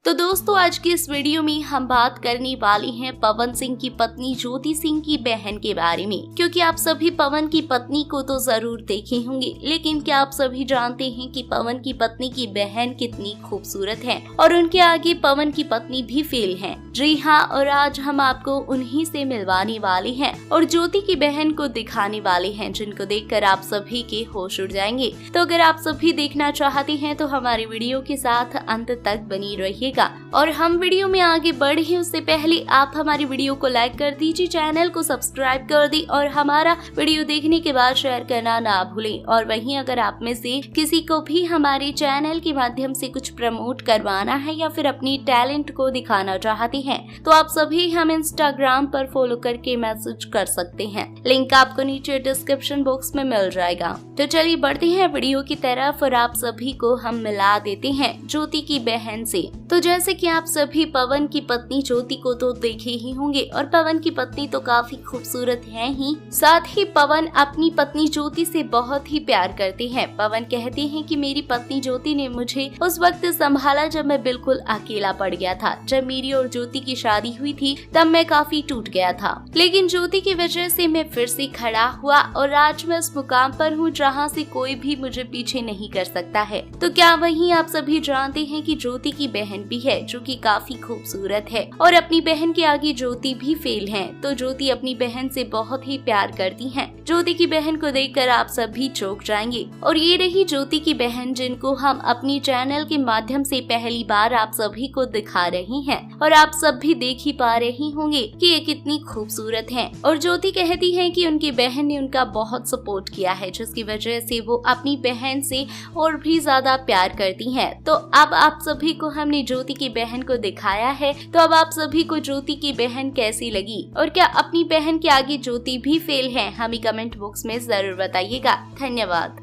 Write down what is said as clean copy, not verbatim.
तो दोस्तों आज की इस वीडियो में हम बात करने वाले हैं पवन सिंह की पत्नी ज्योति सिंह की बहन के बारे में, क्योंकि आप सभी पवन की पत्नी को तो जरूर देखे होंगे, लेकिन क्या आप सभी जानते हैं कि पवन की पत्नी की बहन कितनी खूबसूरत है और उनके आगे पवन की पत्नी भी फेल है। जी हाँ, और आज हम आपको उन्हीं से मिलवाने वाले हैं और ज्योति की बहन को दिखाने वाले हैं, जिनको देखकर आप सभी के होश उड़ जाएंगे। तो अगर आप सभी देखना चाहते हैं तो हमारे वीडियो के साथ अंत तक बनी रहिए। और हम वीडियो में आगे बढ़े उससे पहले आप हमारी वीडियो को लाइक कर दीजिए, चैनल को सब्सक्राइब कर दी और हमारा वीडियो देखने के बाद शेयर करना ना भूलें। और वहीं अगर आप में से किसी को भी हमारे चैनल के माध्यम से कुछ प्रमोट करवाना है या फिर अपनी टैलेंट को दिखाना चाहते हैं तो आप सभी हम इंस्टाग्राम पर फॉलो करके मैसेज कर सकते हैं। लिंक आपको नीचे डिस्क्रिप्शन बॉक्स में मिल जाएगा। तो चलिए बढ़ते हैं वीडियो की तरफ और आप सभी को हम मिला देते हैं ज्योति की बहन से। तो जैसे कि आप सभी पवन की पत्नी ज्योति को तो देखे ही होंगे और पवन की पत्नी तो काफी खूबसूरत है ही, साथ ही पवन अपनी पत्नी ज्योति से बहुत ही प्यार करते हैं। पवन कहते हैं कि मेरी पत्नी ज्योति ने मुझे उस वक्त संभाला जब मैं बिल्कुल अकेला पड़ गया था। जब मेरी और ज्योति की शादी हुई थी तब मैं काफी टूट गया था, लेकिन ज्योति की वजह से मैं फिर से खड़ा हुआ और आज मैं उस मुकाम पर हूँ जहाँ से कोई भी मुझे पीछे नहीं कर सकता है। तो क्या वहीं आप सभी जानते हैं कि ज्योति की बहन भी है जो कि काफी खूबसूरत है और अपनी बहन के आगे ज्योति भी फेल है। तो ज्योति अपनी बहन से बहुत ही प्यार करती हैं। ज्योति की बहन को देखकर आप सभी चौंक जाएंगे। और ये रही ज्योति की बहन जिनको हम अपनी चैनल के माध्यम से पहली बार आप सभी को दिखा रहे हैं और आप सब भी देख ही पा रहे होंगे कि ये कितनी खूबसूरत है। और ज्योति कहती है कि उनकी बहन ने उनका बहुत सपोर्ट किया है, जिसकी वजह से वो अपनी बहन से और भी ज्यादा प्यार करती हैं। तो अब आप सभी को हमने ज्योति की बहन को दिखाया है, तो अब आप सभी को ज्योति की बहन कैसी लगी और क्या अपनी बहन के आगे ज्योति भी फेल है, हमें कमेंट बॉक्स में जरूर बताइएगा। धन्यवाद।